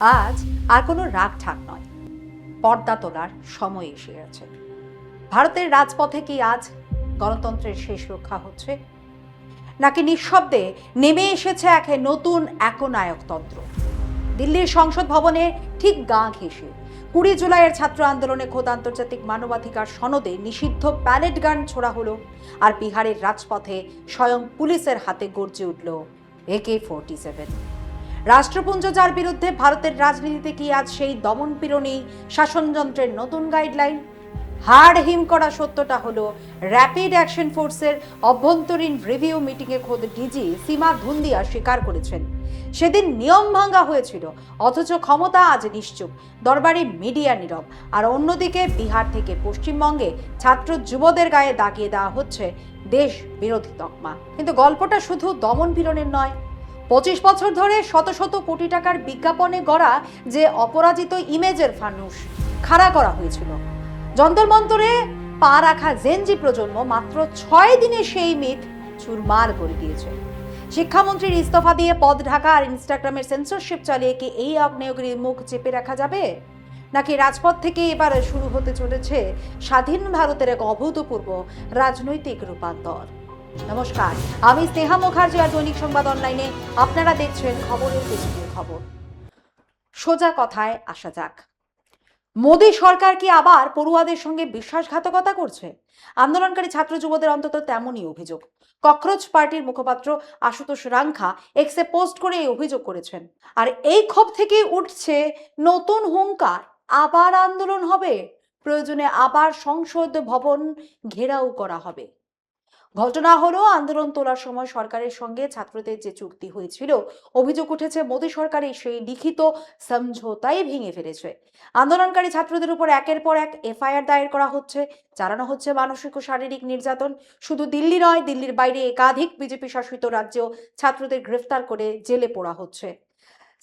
আজ আর কোনো রাগ ঠাক নয়, পর্দা তোলার সময় এসে গেছে। ভারতের রাজপথে কি আজ গণতন্ত্রের শেষ রক্ষা হচ্ছে, নাকি নিঃশব্দে নেমে এসেছে এক নতুন একনায়কতন্ত্র? দিল্লির সংসদ ভবনে ঠিক গা ঘেঁষে 20 জুলাইয়ের ছাত্র আন্দোলনে খোদ আন্তর্জাতিক মানবাধিকার সনদে নিষিদ্ধ প্যালেট গান ছোড়া হলো, আর বিহারের রাজপথে স্বয়ং পুলিশের হাতে গর্জে উঠল AK-47। রাষ্ট্রপুঞ্জ যার বিরুদ্ধে ভারতের রাজনীতিতে কি আজ সেই দমনপীড়নই শাসনযন্ত্রের নতুন গাইডলাইন? হাড় হিম করা সত্যটা হলো, র্যাপিড অ্যাকশন ফোর্সের অভ্যন্তরীণ রিভিউ মিটিংয়ে খোদ ডিজি সীমা ধুন্দিয়া স্বীকার করেছেন সেদিন নিয়ম ভাঙা হয়েছিল, অথচ ক্ষমতা আজ নিশ্চুপ, দরবারি মিডিয়া নীরব। আর অন্যদিকে বিহার থেকে পশ্চিমবঙ্গে ছাত্র যুবদের গায়ে দাগিয়ে দেওয়া হচ্ছে দেশ বিরোধী তকমা। কিন্তু গল্পটা শুধু দমনপীড়নের নয়। 25 বছর ধরে শত শত কোটি টাকার বিজ্ঞাপনে গড়া যে অপরাজিত ইমেজের ফানুস খাড়া করা হয়েছিল, যন্তর মন্তরে পা রাখা জেনজি প্রজন্ম মাত্র 6 দিনে সেই মিথ চুরমার করে দিয়েছে। শিক্ষামন্ত্রীর ইস্তফা দিয়ে পদ ঢাকা আর ইনস্টাগ্রামের সেন্সরশিপ চালিয়ে কি এই আগ্নেয়গিরির মুখ চেপে রাখা যাবে, নাকি রাজপথ থেকে এবার শুরু হতে চলেছে স্বাধীন ভারতের এক অভূতপূর্ব রাজনৈতিক রূপান্তর? নমস্কার, আমি স্নেহা মুখার্জি আর দৈনিক সংবাদ অনলাইনে আপনারা দেখছেন খবরের পেছনের খবর। সোজা কথায় আসা যাক। মোদী সরকার কি আবার পড়ুয়াদের সঙ্গে বিশ্বাসঘাতকতা করছে? আন্দোলনকারী ছাত্র যুবদের অন্তত তেমনই অভিযোগ। ককরোচ পার্টির মুখপাত্র আশুতোষ রাঙ্খা এক্সে পোস্ট করে এই অভিযোগ করেছেন। আর এই ক্ষোভ থেকেই উঠছে নতুন হুঙ্কার, আবার আন্দোলন হবে, প্রয়োজনে আবার সংসদ ভবন ঘেরাও করা হবে। ঘটনা হলো, আন্দোলন তোলার সময় সরকারের সঙ্গে ছাত্রদের যে চুক্তি হয়েছিল, অভিযোগ উঠেছে মোদী সরকারের সেই লিখিত সমঝোতাই ভেঙে ফেলেছে। আন্দোলনকারী ছাত্রদের উপর একের পর এক FIR দায়ের করা হচ্ছে, চালানো হচ্ছে মানসিক ও শারীরিক নির্যাতন। শুধু দিল্লি নয়, দিল্লির বাইরে একাধিক বিজেপি শাসিত রাজ্যেও ছাত্রদের গ্রেফতার করে জেলে পোড়া হচ্ছে।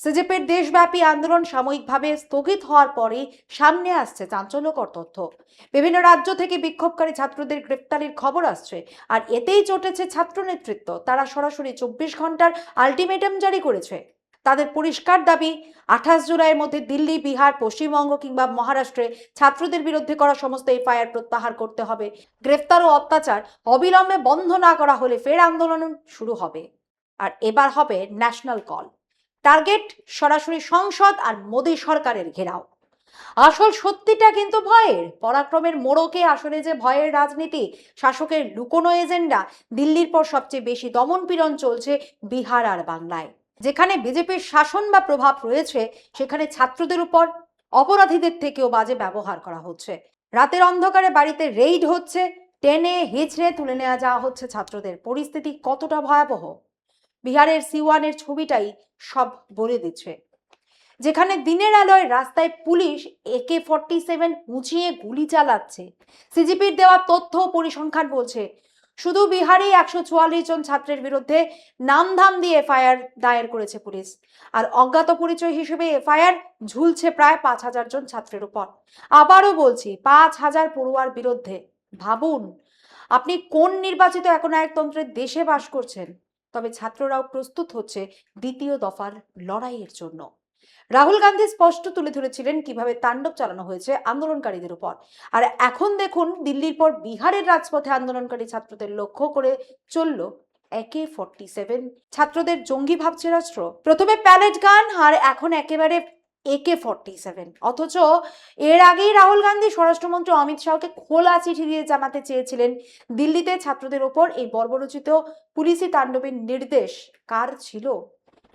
সিজেপির দেশব্যাপী আন্দোলন সাময়িকভাবে স্থগিত হওয়ার পরে সামনে আসছে চাঞ্চল্যকর তথ্য। বিভিন্ন রাজ্য থেকে বিক্ষোভকারী ছাত্রদের গ্রেফতারির খবর আসছে, আর এতেই চটেছে ছাত্র নেতৃত্ব। তারা সরাসরি 24 ঘন্টার আলটিমেটাম জারি করেছে। তাদের পরিষ্কার দাবি, 28 জুলাইয়ের মধ্যে দিল্লি, বিহার, পশ্চিমবঙ্গ কিংবা মহারাষ্ট্রে ছাত্রদের বিরুদ্ধে করা সমস্ত FIR প্রত্যাহার করতে হবে। গ্রেফতার ও অত্যাচার অবিলম্বে বন্ধ না করা হলে ফের আন্দোলন শুরু হবে। আর এবার হবে ন্যাশনাল কল। টার্গেট সরাসরি সংসদ আর মোদী সরকারের ঘেরাও। আসল সত্যিটা কিন্তু ভয়ের। পরাক্রমের মোড়কে আসলে যে ভয়ের রাজনীতি, শাসকের লুকোনো এজেন্ডা। দিল্লির পর সবচেয়ে বেশি দমনপীড়ন চলছে বিহার আর বাংলায়। যেখানে বিজেপির শাসন বা প্রভাব রয়েছে, সেখানে ছাত্রদের উপর অপরাধীদের থেকেও বাজে ব্যবহার করা হচ্ছে। রাতের অন্ধকারে বাড়িতে রেইড হচ্ছে, টেনে হিচড়ে তুলে নেওয়া যাওয়া হচ্ছে ছাত্রদের। পরিস্থিতি কতটা ভয়াবহ বিহারের C1-এর ছবিটাই সব বলে দিচ্ছে। যেখানে দিনের আলোয় রাস্তায় পুলিশ AK-47 উঁচিয়ে গুলি চালাচ্ছে। সিজিপির দেওয়া তথ্য পরিসংখ্যান বলছে, শুধু বিহারে 144 জন ছাত্রের বিরুদ্ধে নামধাম দিয়ে FIR দায়ের করেছে পুলিশ। আর অজ্ঞাত পরিচয় হিসেবে FIR ঝুলছে প্রায় 5000 জন ছাত্রের উপর। আবারও বলছি, 5000 পড়ুয়ার বিরুদ্ধে। ভাবুন, আপনি কোন নির্বাচিত একনায়কতন্ত্রের দেশে বাস করছেন? তবে ছাত্ররাও প্রস্তুত হচ্ছে দ্বিতীয় দফার লড়াইয়ের জন্য। রাহুল গান্ধী স্পষ্ট তুলে ধরেছিলেন কিভাবে তাণ্ডব চালানো হয়েছে আন্দোলনকারীদের উপর। আর এখন দেখুন, দিল্লির পর বিহারের রাজপথে আন্দোলনকারী ছাত্রদের লক্ষ্য করে চলল AK-47। ছাত্রদের জঙ্গি ভাবছে রাষ্ট্র। প্রথমে প্যালেট গান, আর এখন একেবারে AK-47। অথচ এর আগেই রাহুল গান্ধী স্বরাষ্ট্রমন্ত্রী অমিত শাহকে খোলা চিঠি দিয়ে জানাতে চেয়েছিলেন, দিল্লিতে ছাত্রদের ওপর এই বর্বরোচিত পুলিশি তাণ্ডবের নির্দেশ কার ছিল।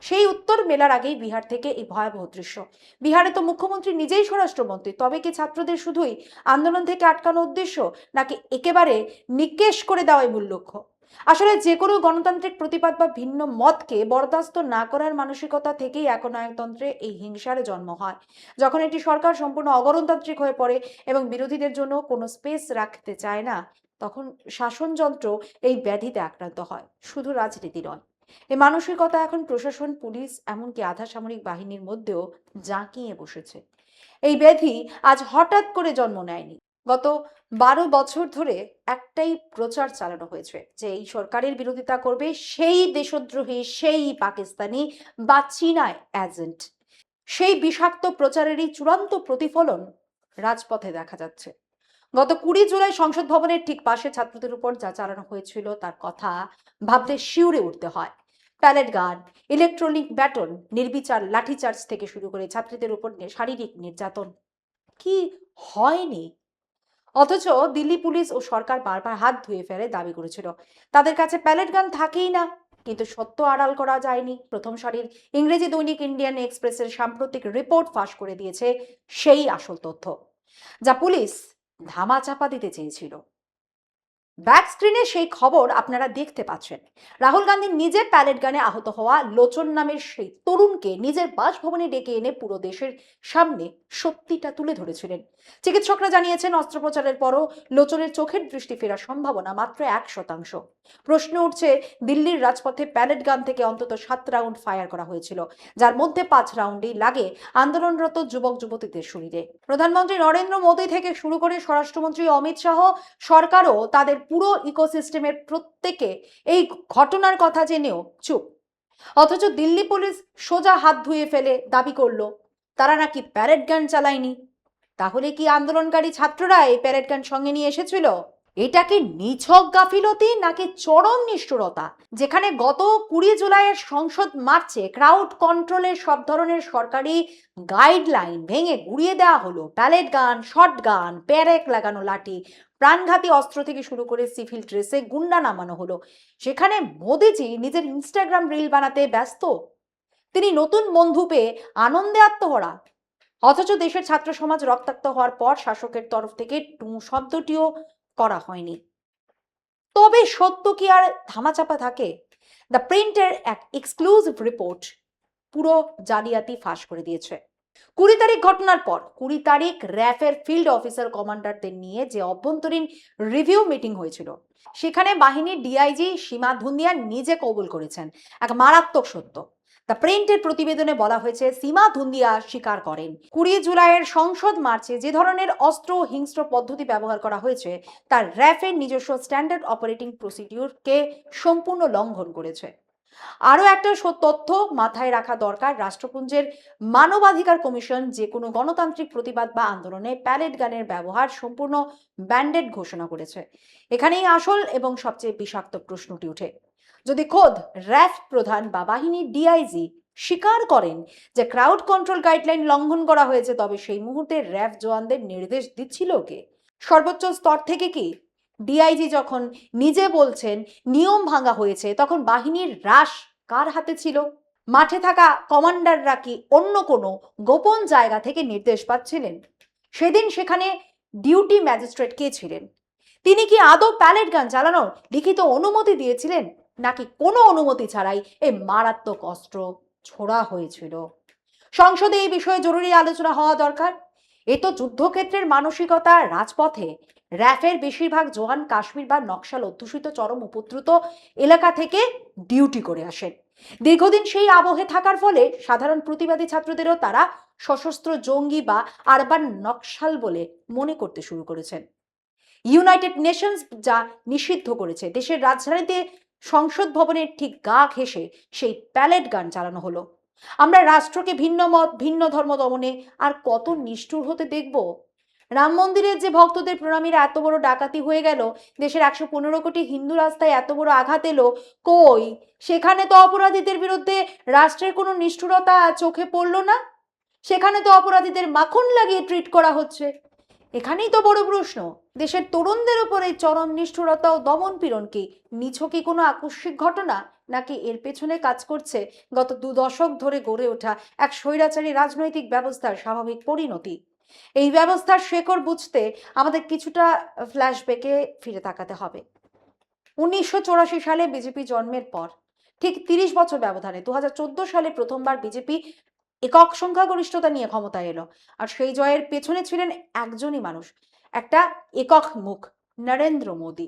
সেই উত্তর মেলার আগেই বিহার থেকে এই ভয়াবহ দৃশ্য। বিহারে তো মুখ্যমন্ত্রী নিজেই স্বরাষ্ট্রমন্ত্রী। তবে কি ছাত্রদের শুধুই আন্দোলন থেকে আটকানো উদ্দেশ্য, নাকি একেবারে নিঃশেষ করে দেওয়াই মূল লক্ষ্য? আসলে যে কোনো গণতান্ত্রিক প্রতিবাদ বা ভিন্ন মতকে বরদাস্ত না করার মানসিকতা থেকেই একনায়কতন্ত্রে এই হিংসার জন্ম হয়। যখন একটি সরকার সম্পূর্ণ অগণতান্ত্রিক হয়ে পড়ে এবং বিরোধীদের জন্য কোনো স্পেস রাখতে চায় না, তখন শাসনযন্ত্র এই ব্যাধিতে আক্রান্ত হয়। শুধু রাজনীতি নয়, এই মানসিকতা এখন প্রশাসন, পুলিশ, এমনকি আধা সামরিক বাহিনীর মধ্যেও জাঁকিয়ে বসেছে। এই ব্যাধি আজ হঠাৎ করে জন্ম নেয়নি। গত 12 বছর ধরে একটাই প্রচার চালানো হয়েছে যে এই সরকারের বিরোধিতা করবে সেই দেশদ্রোহী, সেই পাকিস্তানি বা চীনা এজেন্ট। সেই বিষাক্ত প্রচারেরই চূড়ান্ত প্রতিফলন রাজপথে দেখা যাচ্ছে। গত 20 জুলাই সংসদ ভবনের ঠিক পাশে ছাত্রদের উপর যা চালানো হয়েছিল তার কথা ভাবলে শিউরে উঠতে হয়। প্যালেট গান, ইলেকট্রনিক ব্যাটন, নির্বিচার লাঠিচার্জ থেকে শুরু করে ছাত্রীদের উপর শারীরিক নির্যাতন কি হয়নি? অথচ দিল্লি পুলিশ ও সরকার বারবার হাত ধুয়ে ফেলে দাবি করেছিল তাদের কাছে প্যালেট গান থাকেই না। কিন্তু সত্য আড়াল করা যায়নি। প্রথম সারির ইংরেজি দৈনিক ইন্ডিয়ান এক্সপ্রেসের সাম্প্রতিক রিপোর্ট ফাঁস করে দিয়েছে সেই আসল তথ্য, যা পুলিশ ধামাচাপা দিতে চেয়েছিল। ব্যাক স্ক্রিনে সেই খবর আপনারা দেখতে পাচ্ছেন। রাহুল গান্ধী নিজে প্যালেট গানে আহত হওয়া লোচন নামের সেই তরুণকে নিজের বাসভবনে ডেকে এনে পুরো দেশের সামনে সত্যিটা তুলে ধরেছিলেন। চিকিৎসকরা জানিয়েছেন অস্ত্রোপচারের পরও লোচনের চোখের দৃষ্টি ফেরার সম্ভাবনা মাত্র 1%। প্রশ্ন উঠছে, দিল্লির রাজপথে প্যালেট গান থেকে অন্তত 7 রাউন্ড ফায়ার করা হয়েছিল, যার মধ্যে 5 রাউন্ডই লাগে আন্দোলনরত যুবক যুবতীদের শরীরে। প্রধানমন্ত্রী নরেন্দ্র মোদী থেকে শুরু করে স্বরাষ্ট্রমন্ত্রী অমিত শাহ সরকারও তাদের পুরো ইকোসিস্টেমের প্রত্যেকে এই ঘটনার কথা জেনেও চুপ। অথচ দিল্লি পুলিশ সোজা হাত ধুয়ে ফেলে দাবি করলো তারা নাকি প্যারেড গান চালায়নি। তাহলে কি আন্দোলনকারী ছাত্ররা এই প্যারেড গান সঙ্গে নিয়ে এসেছিল? এটা কি নিছক গাফিলতি নাকি চরম নিষ্ঠুরতা? যেখানে গত 20 জুলাইয়ের সংসদ মার্চে ক্রাউড কন্ট্রোলের সব ধরনের সরকারি গাইডলাইন ভেঙে গুড়িয়ে দেওয়া হলো, প্যালেট গান, শর্ট গান, প্যারেক লাগানো লাঠি, প্রাণঘাতী অস্ত্র থেকে শুরু করে সিভিল ড্রেসে গুন্ডা নামানো হলো, সেখানে মোদিজি নিজের ইনস্টাগ্রাম রিল বানাতে ব্যস্ত। তিনি নতুন বন্ধু পেয়ে আনন্দে আত্মহরা। অথচ দেশের ছাত্র সমাজ রক্তাক্ত হওয়ার পর শাসকের তরফ থেকে টু শব্দটিও করা হয়নি। তবে সত্য কি আর ধামাচাপা থাকে? দ্য প্রিন্টের এক এক্সক্লুসিভ রিপোর্ট পুরো জালিয়াতি ফাঁস করে দিয়েছে। 20 তারিখ ঘটনার পর 20 তারিখ র্যাফের ফিল্ড অফিসার কমান্ডারদের নিয়ে যে অভ্যন্তরীণ রিভিউ মিটিং হয়েছিল, সেখানে বাহিনীর ডিআইজি সীমা ধুন্দিয়া নিজে কবুল করেছেন এক মারাত্মক সত্য। দ্য প্রিন্টের প্রতিবেদনে বলা হয়েছে, সীমা ধুন্দিয়া স্বীকার করেন 20 জুলাইয়ের সংসদ মার্চে যে ধরনের অস্ত্র হিংস্র পদ্ধতি ব্যবহার করা হয়েছে তার র্যাফের নিজস্ব স্ট্যান্ডার্ড অপারেটিং প্রসিডিউরকে সম্পূর্ণ লঙ্ঘন করেছে। আরও একটা তথ্য মাথায় রাখা দরকার, রাষ্ট্রপুঞ্জের মানবাধিকার কমিশন যে কোনো গণতান্ত্রিক প্রতিবাদ বা আন্দোলনে প্যালেট গানের ব্যবহার সম্পূর্ণ ব্যান্ডেড ঘোষণা করেছে। এখানেই আসল এবং সবচেয়ে বিষাক্ত প্রশ্নটি ওঠে। যদি খোদ র্যাফ প্রধান বা বাহিনীর ডিআইজি স্বীকার করেন যে ক্রাউড কন্ট্রোল গাইডলাইন লঙ্ঘন করা হয়েছে, তবে সেই মুহূর্তে র্যাফ জওয়ানদের নির্দেশ দিচ্ছিল কে? সর্বোচ্চ স্তর থেকে কি? ডিআইজি যখন নিজে বলছেন নিয়ম ভাঙা হয়েছে, তখন বাহিনীর হ্রাস কার হাতে ছিল? মাঠে থাকা কমান্ডাররা কি অন্য কোনো গোপন জায়গা থেকে নির্দেশ পাচ্ছিলেন? সেদিন সেখানে ডিউটি ম্যাজিস্ট্রেট কে ছিলেন? তিনি কি আদৌ প্যালেট গান চালানোর লিখিত অনুমতি দিয়েছিলেন, নাকি কোনো অনুমতি ছাড়াই এই মারাত্মক অস্ত্র ছোড়া হয়েছিল? সংসদে এই বিষয়ে জরুরি আলোচনা হওয়া দরকার। এ তো যুদ্ধক্ষেত্রের মানসিকতা। রাজপথে র্যাফের বেশিরভাগ জওয়ান কাশ্মীর বা নকশাল অধ্যুষিত চরম উপদ্রুত এলাকা থেকে ডিউটি করে আসেন। দীর্ঘদিন সেই আবহে থাকার ফলে সাধারণ প্রতিবাদী ছাত্রদেরও তারা সশস্ত্র জঙ্গি বা আরবান নকশাল বলে মনে করতে শুরু করেছেন। ইউনাইটেড নেশনস যা নিষিদ্ধ করেছে, দেশের রাজধানীতে সংসদ ভবনের ঠিক গা ঘেঁষে সেই প্যালেট গান চালানো হলো। আমরা রাষ্ট্রকে ভিন্ন মত ভিন্ন ধর্ম দমনে আর কত নিষ্ঠুর হতে দেখব? রাম মন্দিরের যে ভক্তদের প্রণামীরা এত বড় ডাকাতি হয়ে গেল, দেশের 115 কোটি হিন্দু রাস্তায় এত বড় আঘাত এলো, কই সেখানে তো অপরাধীদের বিরুদ্ধে রাষ্ট্রের কোনো নিষ্ঠুরতা চোখে পড়লো না। সেখানে তো অপরাধীদের মাখন লাগিয়ে ট্রিট করা হচ্ছে। এখানেই তো বড় প্রশ্ন, দেশের তরুণদের উপর এই চরম নিষ্ঠুরতা ও দমন পীড়ন কি নিছকই কোনো আকস্মিক ঘটনা, নাকি এর পেছনে কাজ করছে গত 2 দশক ধরে গড়ে ওঠা এক স্বৈরাচারী রাজনৈতিক ব্যবস্থার স্বাভাবিক পরিণতি? এই ব্যবস্থার শেকড় বুঝতে আমাদের কিছুটা ফ্ল্যাশব্যাকে ফিরে তাকাতে হবে। 1984 সালে বিজেপি জন্মের পর ঠিক 30 বছর ব্যবধানে 2014 সালে প্রথমবার বিজেপি একক সংখ্যাগরিষ্ঠতা নিয়ে ক্ষমতায় এলো। আর সেই জয়ের পেছনে ছিলেন একজনই মানুষ, একটা একক মুখ, নরেন্দ্র মোদী।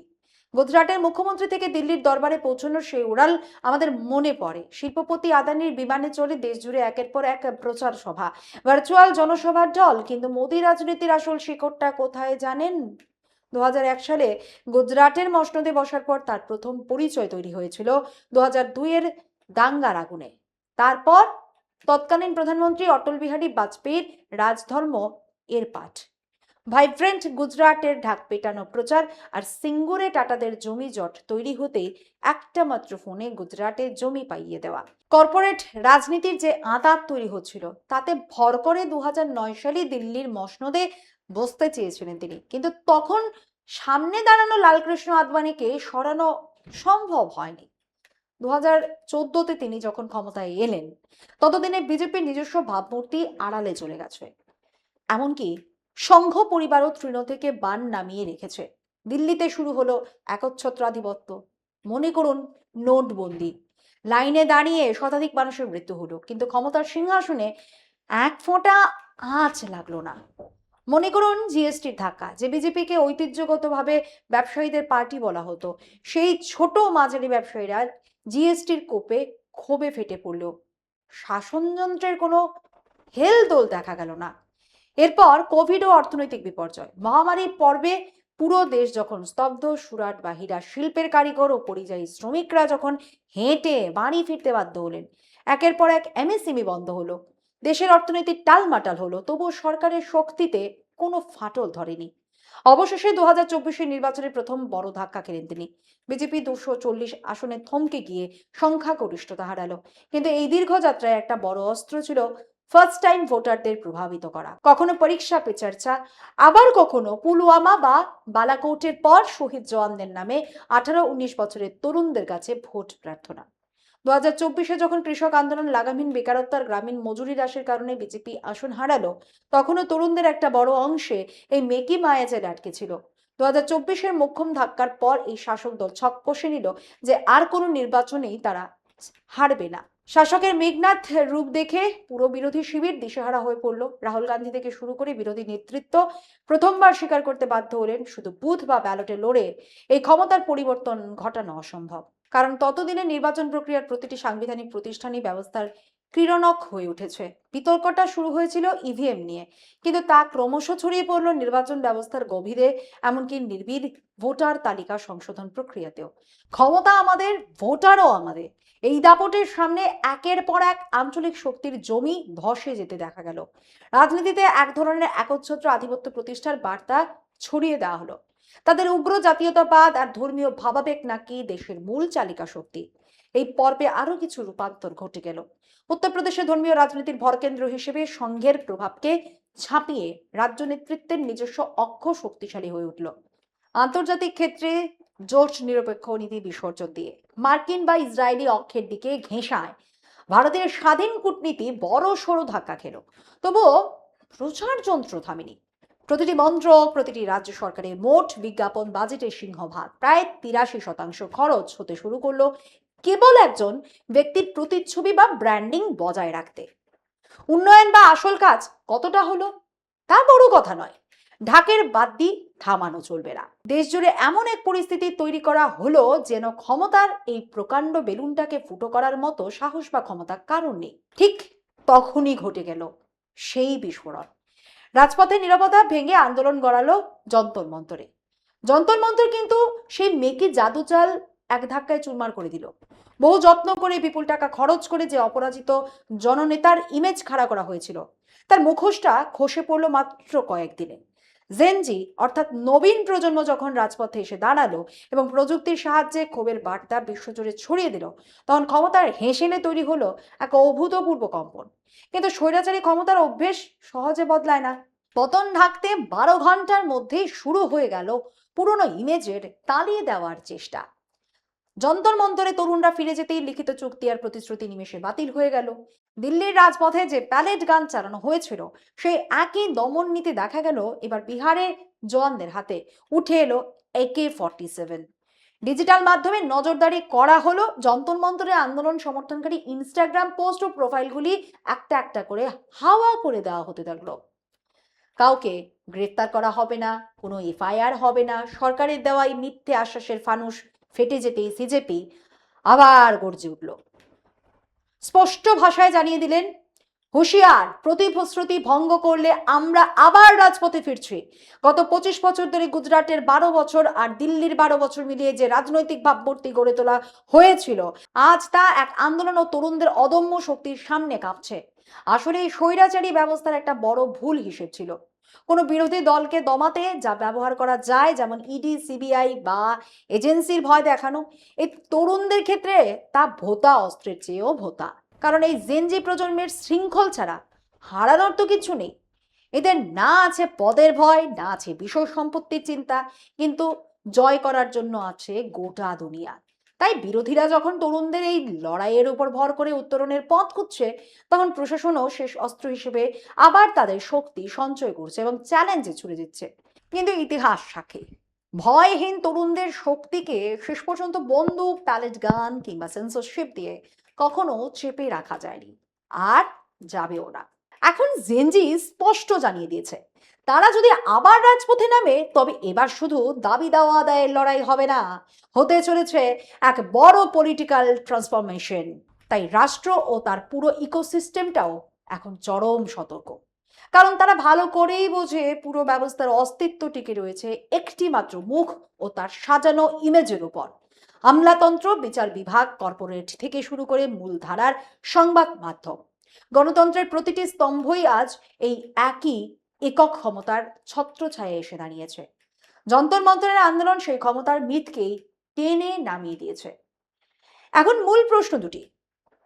গুজরাটের মুখ্যমন্ত্রী থেকে দিল্লির দরবারে পৌঁছানোর সেই উড়াল আমাদের মনে পড়ে। শিল্পপতি আদানির বিমানে চড়ে দেশ জুড়ে একের পর এক প্রচার সভা, ভার্চুয়াল জনসভার ঢল। কিন্তু মোদী রাজনীতির আসল শিকড়টা কোথায় জানেন? 2001 সালে গুজরাটের মসনদে বসার পর তার প্রথম পরিচয় তৈরি হয়েছিল 2002 এর দাঙ্গার আগুনে। তারপর তৎকালীন প্রধানমন্ত্রী অটল বিহারী বাজপেয়ীর রাজধর্ম এর পাঠ। ভাইব্রেন্ট গুজরাটের ঢাক পেটানো প্রচার আর সিঙ্গুরে টাটাদের জমি জট তৈরি হতেই একটা মাত্র ফোনে গুজরাটে জমি পাইয়ে দেওয়া। কর্পোরেট রাজনীতির যে আঁতাত তৈরি হচ্ছিল তাতে ভর করে 2009 সালে দিল্লির মসনদে বসতে চেয়েছিলেন তিনি, কিন্তু তখন সামনে দাঁড়ানো লালকৃষ্ণ আদবানিকে সরানো সম্ভব হয়নি। 2014-তে তিনি যখন ক্ষমতায় এলেন ততদিনে বিজেপির নিজস্ব ভাবমূর্তি আড়ালে চলে গেছে, এমনকি সংঘ পরিবারও তৃণ থেকে বান নামিয়ে রেখেছে। দিল্লিতে শুরু হলো একচ্ছত্রাধিপত্য, মনে করুন নোটবন্দি, লাইনে দাঁড়িয়ে শতাধিক মানুষের মৃত্যু হলো, কিন্তু ক্ষমতার সিংহাসনে এক ফোঁটা আঁচ লাগলো না। মনে করুন জিএসটির ধাক্কা, যে বিজেপিকে ঐতিহ্যগতভাবে ব্যবসায়ীদের পার্টি বলা হতো, সেই ছোট মাঝারি ব্যবসায়ীরা জিএসটির কোপে ক্ষোভে ফেটে পড়ল, শাসনযন্ত্রের কোনো হেলদোল দেখা গেল না। এরপর কোভিড ও অর্থনৈতিক বিপর্যয়, মহামারী পর্বে পুরো দেশ যখন স্তব্ধ, সুরাট বা হীরা শিল্পের কারিগর ও পরিযায়ী শ্রমিকরা যখন হেঁটে বাড়ি ফিরতে বাধ্য হলেন, একের পর এক এমএসএমই বন্ধ হলো, দেশের অর্থনীতি টালমাটাল হলো, তবুও সরকারের শক্তিতে কোনো ফাটল ধরেনি। অবশেষে 2024-এর নির্বাচনের প্রথম বড় ধাক্কা খেলেন তিনি। বিজেপি 240 আসনে থমকে গিয়ে সংখ্যাগরিষ্ঠতা হারালো, কিন্তু এই দীর্ঘ যাত্রায় একটা বড় অস্ত্র ছিল ফার্স্ট টাইম ভোটারদের প্রভাবিত করা। কখনো পরীক্ষা পে চর্চা, আবার কখনো পুলওয়ামা বা বালাকোটের পর শহীদ জওয়ানদের নামে 18-19 বছরের তরুণদের কাছে ভোট প্রার্থনা। 2024-এ যখন কৃষক আন্দোলন, লাগামহীন বেকারত্ব আর গ্রামীণ মজুরি হ্রাসের কারণে বিজেপি আসন হারালো, তখনও তরুণদের একটা বড় অংশে এই মেকি মায়াজালে আটকে ছিল। 2024-এর মোক্ষম ধাক্কার পর এই শাসক দল ছক কষে নিল যে আর কোনো নির্বাচনেই তারা হারবে না। শাসকের মেঘনাথ রূপ দেখে পুরো বিরোধী শিবির দিশেহারা হয়ে পড়ল। রাহুল গান্ধী থেকে শুরু করে বিরোধী নেতৃত্ব প্রথমবার স্বীকার করতে বাধ্য হলেন শুধু বুথ বা ব্যালটে লড়ে এই ক্ষমতার পরিবর্তন ঘটানো অসম্ভব, কারণ ততদিনে নির্বাচন প্রক্রিয়ার প্রতিটি সাংবিধানিক প্রতিষ্ঠানই ব্যবস্থার ক্রীড়নক হয়ে উঠেছে। বিতর্কটা শুরু হয়েছিল ইভিএম নিয়ে, কিন্তু তা ক্রমশ ছড়িয়ে পড়ল নির্বাচন ব্যবস্থার গভীরে, এমনকি নির্বিড় ভোটার তালিকা সংশোধন প্রক্রিয়াতেও। ক্ষমতা আমাদের, ভোটারও আমাদের, এই দাপটের সামনে একের পর এক আঞ্চলিক শক্তির জমি ধসে যেতে দেখা গেল। রাজনীতিতে এক ধরনের একচ্ছত্র আধিপত্য প্রতিষ্ঠার বার্তা ছড়িয়ে দেওয়া হলো। তাদের উগ্র জাতীয়তাবাদ আর ধর্মীয় ভাবাবেগ নাকি দেশের মূল চালিকা শক্তি। এই পর্বে আরো কিছু রূপান্তর ঘটে গেল। উত্তরপ্রদেশে ধর্মীয় রাজনীতির ভরকেন্দ্র হিসেবে সংঘের প্রভাবকে ছাপিয়ে রাজ্য নেতৃত্বের নিজস্ব অক্ষ শক্তিশালী হয়ে উঠল। আন্তর্জাতিক ক্ষেত্রে জোট নিরপেক্ষ নীতি বিসর্জন দিয়ে মার্কিন বা ইসরায়েলি অক্ষের দিকে ঘেঁষায় ভারতের স্বাধীন কূটনীতি বড় সড়ো ধাক্কা খেল। তবুও প্রচার যন্ত্র থামেনি। প্রতিটি মন্ত্রক, প্রতিটি রাজ্য সরকারের মোট বিজ্ঞাপন বাজেটের সিংহভাগ, প্রায় 83% খরচ হতে শুরু করলো কেবল একজন ব্যক্তির প্রতিচ্ছবি বা ব্র্যান্ডিং বজায় রাখতে। উন্নয়ন বা আসল কাজ কতটা হলো তা বড় কথা নয়, ঢাকের বাদ্যি থামানো চলবে না। দেশ জুড়ে এমন এক পরিস্থিতি তৈরি করা হলো যেন ক্ষমতার এই প্রকাণ্ড বেলুনটাকে ফুটো করার মতো সাহস বা ক্ষমতা কারণ নেই। ঠিক তখনই ঘটে গেল সেই বিস্ফোরণ। রাজপথে নীরবতা ভেঙে আন্দোলন গড়ালো যন্তর মন্তরে। যন্তর মন্তর কিন্তু সেই মেকি জাদুচাল এক ধাক্কায় চুরমার করে দিল। বহু যত্ন করে, বিপুল টাকা খরচ করে যে অপরাজিত জননেতার ইমেজ খাড়া করা হয়েছিল, তার মুখোশটা খসে পড়লো মাত্র কয়েকদিনে। জেনজি অর্থাৎ নবীন প্রজন্ম যখন রাজপথে এসে দাঁড়ালো এবং প্রযুক্তির সাহায্যে ক্ষোভের বার্তা বিশ্বজুড়ে ছড়িয়ে দিল, তখন ক্ষমতার হেসেলে তৈরি হলো এক অভূতপূর্ব কম্পন। কিন্তু স্বৈরাচারী ক্ষমতার অভ্যেস সহজে বদলায় না। পতন ঢাকতে 12 ঘন্টার মধ্যেই শুরু হয়ে গেল পুরনো ইমেজের তালিয়ে দেওয়ার চেষ্টা। যন্তর মন্তরে তরুণরা ফিরে যেতেই লিখিত চুক্তি আর প্রতিশ্রুতি নিমেষে বাতিল হয়ে গেল। দিল্লির রাজপথে যে প্যালেট গান চালানো হয়েছিল, সেই একই দমন নীতি দেখা গেল এবার বিহারের জওয়ানদের হাতে। উঠে এলো AK-47। ডিজিটাল মাধ্যমে নজরদারি করা হলো। যন্তর মন্তরে আন্দোলন সমর্থনকারী ইনস্টাগ্রাম পোস্ট ও প্রোফাইলগুলি একটা একটা করে হাওয়া করে দেওয়া হতে লাগলো। কাউকে গ্রেফতার করা হবে না, কোনো এফআইআর হবে না। সরকারের দেওয়া এই মিথ্যে আশ্বাসের ফানুস ফেটে যেতেই সিজেপি আবার গর্জে উঠল। স্পষ্ট ভাষায় জানিয়ে দিলেন, হুঁশিয়ার, প্রতিশ্রুতি ভঙ্গ করলে আমরা আবার রাজপথে ফিরছি। গত 25 বছর ধরে গুজরাটের 12 বছর আর দিল্লির 12 বছর মিলিয়ে যে রাজনৈতিক ভাবমূর্তি গড়ে তোলা হয়েছিল, আজ তা এক আন্দোলন ও তরুণদের অদম্য শক্তির সামনে কাঁপছে। আসলে এই স্বৈরাচারী ব্যবস্থার একটা বড় ভুল হিসেব ছিল। কোনো বিরোধী দলকে দমাতে যা ব্যবহার করা যায়, যেমন ইডি, সিবিআই বা এজেন্সির ভয় দেখানো, এই তরুণদের ক্ষেত্রে তা ভোঁতা অস্ত্রের চেয়েও ভোঁতা। কারণ এই জেনজি প্রজন্মের শৃঙ্খল ছাড়া হারানোর তো কিছু নেই। এদের না আছে পদের ভয়, না আছে বিষয় সম্পত্তির চিন্তা, কিন্তু জয় করার জন্য আছে গোটা দুনিয়া। তাই বিরোধীরা যখন তরুণদের এই লড়াইয়ের উপর ভর করে উত্তরণের পথ খুঁজছে, তখন প্রশাসনও শেষ অস্ত্র হিসেবে আবার তাদের শক্তি সঞ্চয় করছে এবং চ্যালেঞ্জে ছুড়ে দিচ্ছে। কিন্তু ইতিহাস সাক্ষী, ভয়হীন তরুণদের শক্তিকে শেষ পর্যন্ত বন্দুক, প্যালেট গান কিংবা সেন্সরশিপ দিয়ে কখনো চেপে রাখা যায়নি, আর যাবেও না। এখন জেনজি স্পষ্ট জানিয়ে দিয়েছে, তারা যদি আবার রাজপথে নামে, তবে এবার শুধু দাবি দাওয়া আদায়ের লড়াই হবে না, হতে চলেছে এক বড় পলিটিক্যাল ট্রান্সফরমেশন। তাই রাষ্ট্র ও তার পুরো ইকোসিস্টেমটাও এখন চরম সতর্ক। কারণ তারা ভালো করেই বোঝে পুরো ব্যবস্থার অস্তিত্ব টিকে রয়েছে একটি মাত্র মুখ ও তার সাজানো ইমেজের উপর। আমলাতন্ত্র, বিচার বিভাগ, কর্পোরেট থেকে শুরু করে মূলধারার সংবাদ মাধ্যম, গণতন্ত্রের প্রতিটি স্তম্ভই আজ এই একই একক ক্ষমতার ছত্রছায়ায় এসে দাঁড়িয়েছে। যন্তর মন্তরের আন্দোলন সেই ক্ষমতার মিথকেই টেনে নামিয়ে দিয়েছে। এখন মূল প্রশ্ন দুটি: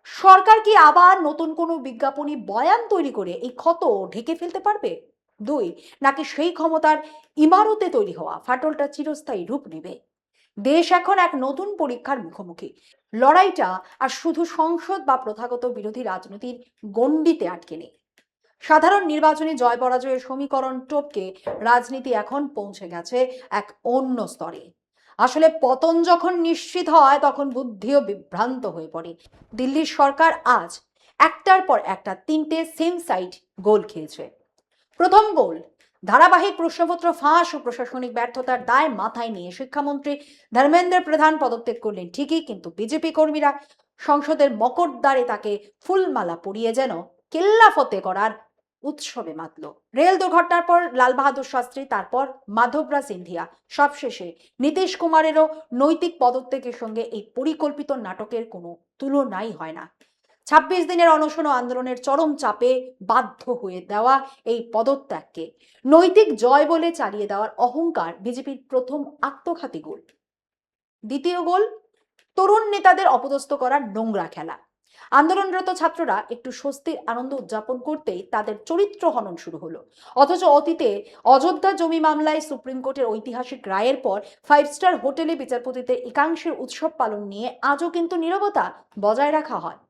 সরকার কি আবার নতুন কোনো বিজ্ঞাপনী বয়ান তৈরি করে এই ক্ষত ঢেকে ফেলতে পারবে? দুই, নাকি সেই ক্ষমতার ইমারতে তৈরি হওয়া ফাটলটা চিরস্থায়ী রূপ নেবে? দেশ এখন এক নতুন পরীক্ষার মুখোমুখি। লড়াইটা আর শুধু সংসদ বা প্রথাগত বিরোধী রাজনীতির গণ্ডিতে আটকে নেই। সাধারণ নির্বাচনী জয় পরাজয়ের সমীকরণ টপকে রাজনীতি এখন পৌঁছে গেছে এক অন্য স্তরে। আসলে পতন যখন নিশ্চিত হয়, তখন বুদ্ধিও বিভ্রান্ত হয়ে পড়ে। দিল্লির সরকার আজ একটার পর একটা তিনটে সেম সাইড গোল খেয়েছে। প্রথম গোল, ধারাবাহিক প্রশ্নপত্র ফাঁস ও প্রশাসনিক ব্যর্থতার দায় মাথায় নিয়ে শিক্ষামন্ত্রী ধর্মেন্দ্র প্রধান পদত্যাগ করলেন ঠিকই, কিন্তু বিজেপি কর্মীরা সংসদের মকরদ্বারে তাকে ফুলমালা পরিয়ে যেন কেল্লা ফতে করার উৎসবে মাতল। রেল দুর্ঘটনার পর লাল বাহাদুর শাস্ত্রী, তারপর মাধবরা সিন্ধিয়া, সবশেষে নীতিশ কুমারেরও নৈতিক পদত্যাগের সঙ্গে এই পরিকল্পিত নাটকের কোনো তুলনাই হয় না। ২৬ দিনের অনশন ও আন্দোলনের চরম চাপে বাধ্য হয়ে দেওয়া এই পদত্যাগকে নৈতিক জয় বলে চালিয়ে দেওয়ার অহংকার বিজেপির প্রথম আত্মঘাতী গোল। দ্বিতীয় গোল, তরুণ নেতাদের অপদস্থ করার নোংরা খেলা। আন্দোলনরত ছাত্ররা একটু স্বস্তির আনন্দ উদযাপন করতেই তাদের চরিত্র হনন শুরু হলো। অথচ অতীতে অযোধ্যা জমি মামলায় সুপ্রিম কোর্টের ঐতিহাসিক রায়ের পর 5 স্টার হোটেলে বিচারপতিদের একাংশের উৎসব পালন নিয়ে আজও কিন্তু নীরবতা বজায় রাখা হয়।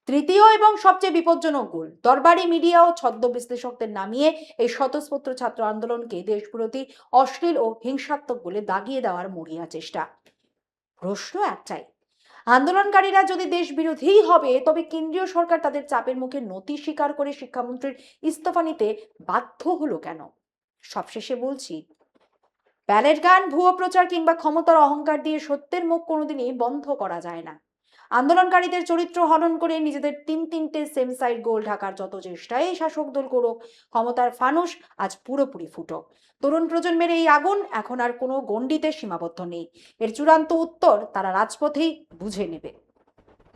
তৃতীয় এবং সবচেয়ে বিপজ্জনক গোল, দরবারি মিডিয়া ও ছদ্ম বিশ্লেষকদের নামিয়ে এই স্বতঃস্ফূর্ত ছাত্র আন্দোলনকে দেশবিরোধী, অশ্লীল ও হিংসাত্মক বলে দাগিয়ে দেওয়ার মরিয়া চেষ্টা। প্রশ্ন একটাই, আন্দোলনকারীরা যদি দেশ বিরোধীই হবে, তবে কেন্দ্রীয় সরকার তাদের চাপের মুখে নতি স্বীকার করে শিক্ষামন্ত্রীর ইস্তফা নিতে বাধ্য হলো কেন? সবশেষে বলছি, প্যালেট গান, ভুয়ো প্রচার কিংবা ক্ষমতার অহংকার দিয়ে সত্যের মুখ কোনোদিনই বন্ধ করা যায় না। আন্দোলনকারীদের চরিত্র হনন করে নিজেদের তিনটে সেম সাইড গোল ঢাকার যত চেষ্টাই শাসক দল করুক, ক্ষমতার ফানুস আজ পুরোপুরি ফুটো। তরুণ প্রজন্মের এই আগুন এখন আর কোনো গণ্ডিতে সীমাবদ্ধ নেই। এর চূড়ান্ত উত্তর তারা রাজপথেই বুঝে নেবে।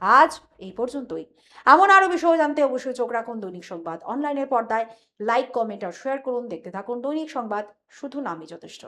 আজ এই পর্যন্তই। এমন আরো বিষয় জানতে অবশ্যই চোখ রাখুন দৈনিক সংবাদ অনলাইনের পর্দায়। লাইক, কমেন্ট আর শেয়ার করুন। দেখতে থাকুন দৈনিক সংবাদ, শুধু নামই যথেষ্ট।